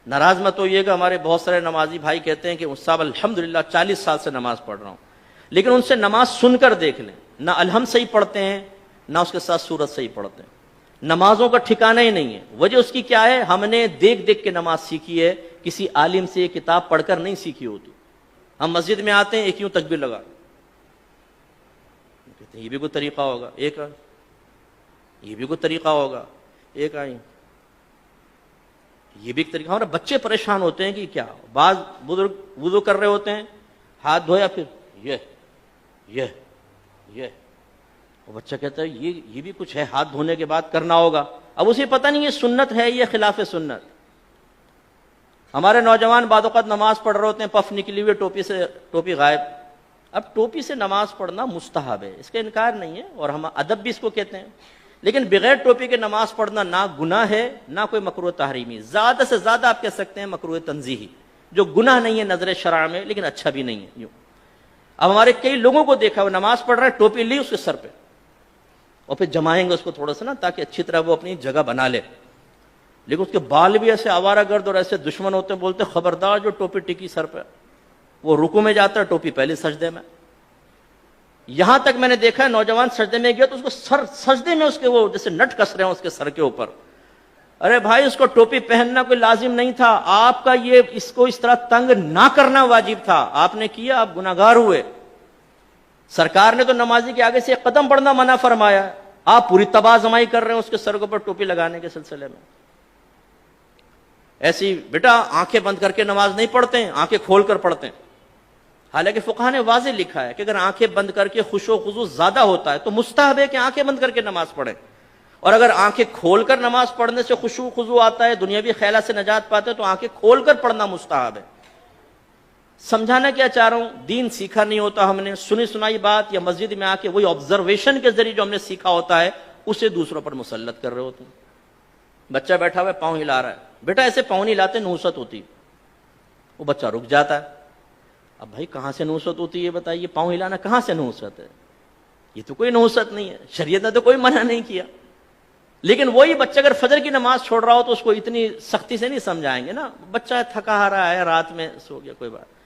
ناراض مت ہوئیے گا، ہمارے بہت سارے نمازی بھائی کہتے ہیں کہ صاحب الحمدللہ 40 سال سے نماز پڑھ رہا ہوں، لیکن ان سے نماز سن کر دیکھ لیں، نہ الحمد صحیح پڑھتے ہیں نہ اس کے ساتھ سورت صحیح پڑھتے ہیں، نمازوں کا ٹھکانہ ہی نہیں ہے۔ وجہ اس کی کیا ہے؟ ہم نے دیکھ دیکھ کے نماز سیکھی ہے، کسی عالم سے یہ کتاب پڑھ کر نہیں سیکھی ہوتی۔ ہم مسجد میں آتے ہیں ایک یوں تکبیر لگا، کہتے ہیں یہ بھی کوئی طریقہ ہوگا، ایک آئیں، یہ بھی کوئی طریقہ ہوگا، ایک آئیں، یہ بھی ایک طریقہ۔ ہمارے بچے پریشان ہوتے ہیں کہ کیا، بعض بزرگ وضو کر رہے ہوتے ہیں، ہاتھ دھویا پھر یہ وہ بچہ کہتا ہے یہ بھی کچھ ہے، ہاتھ دھونے کے بعد کرنا ہوگا۔ اب اسے پتہ نہیں یہ سنت ہے یہ خلاف سنت۔ ہمارے نوجوان بعض اوقات نماز پڑھ رہے ہوتے ہیں، پف نکلی ہوئی ٹوپی غائب۔ اب ٹوپی سے نماز پڑھنا مستحب ہے، اس کا انکار نہیں ہے، اور ہم ادب بھی اس کو کہتے ہیں، لیکن بغیر ٹوپی کے نماز پڑھنا نہ گناہ ہے نہ کوئی مکروہ تحریمی، زیادہ سے زیادہ آپ کہہ سکتے ہیں مکروہ تنزیہی، جو گناہ نہیں ہے نظر شرع میں لیکن اچھا بھی نہیں ہے۔ یوں اب ہمارے کئی لوگوں کو دیکھا وہ نماز پڑھ رہا ہے، ٹوپی لی اس کے سر پہ، اور پھر جمائیں گے اس کو تھوڑا سا نا تاکہ اچھی طرح وہ اپنی جگہ بنا لے، لیکن اس کے بال بھی ایسے آوارہ گرد اور ایسے دشمن ہوتے ہیں، بولتے خبردار جو ٹوپی ٹکی سر پہ، وہ رکوع میں جاتا ہے ٹوپی پہلے سجدے میں۔ یہاں تک میں نے دیکھا ہے نوجوان سجدے میں گیا تو اس کو سجدے میں اس کے وہ جیسے نٹ کس رہے ہیں اس کے سر کے اوپر۔ ارے بھائی اس کو ٹوپی پہننا کوئی لازم نہیں تھا، آپ کا یہ اس کو اس طرح تنگ نہ کرنا واجب تھا، آپ نے کیا، آپ گناہگار ہوئے۔ سرکار نے تو نمازی کے آگے سے ایک قدم بڑھنا منع فرمایا ہے، آپ پوری تباہ زمائی کر رہے ہیں اس کے سر کے اوپر ٹوپی لگانے کے سلسلے میں۔ ایسی بیٹا آنکھیں بند کر کے نماز نہیں پڑھتے ہیں، آنکھیں کھول کر پڑھتے ہیں۔ حالانکہ فقہ نے واضح لکھا ہے کہ اگر آنکھیں بند کر کے خشوع و خضوع زیادہ ہوتا ہے تو مستحب ہے کہ آنکھیں بند کر کے نماز پڑھیں، اور اگر آنکھیں کھول کر نماز پڑھنے سے خشوع و خضوع آتا ہے، دنیاوی خیالات سے نجات پاتے ہیں، تو آنکھیں کھول کر پڑھنا مستحب ہے۔ سمجھانا کیا چاہ رہا ہوں، دین سیکھا نہیں ہوتا ہم نے، سنی سنائی بات یا مسجد میں آ کے وہی آبزرویشن کے ذریعے جو ہم نے سیکھا ہوتا ہے اسے دوسروں پر مسلط کر رہے ہوتے ہیں۔ بچہ بیٹھا ہوا ہے پاؤں ہلا رہا ہے، بیٹا ایسے پاؤں نہیں ہلاتے، نحوست ہوتی، وہ بچہ رک جاتا ہے۔ اب بھائی کہاں سے نحوست ہوتی ہے بتائیے، پاؤں ہلانا کہاں سے نحوست ہے؟ یہ تو کوئی نحوست نہیں ہے، شریعت نے تو کوئی منع نہیں کیا۔ لیکن وہی بچہ اگر فجر کی نماز چھوڑ رہا ہو تو اس کو اتنی سختی سے نہیں سمجھائیں گے نا، بچہ تھکا رہا ہے، رات میں سو گیا، کوئی بات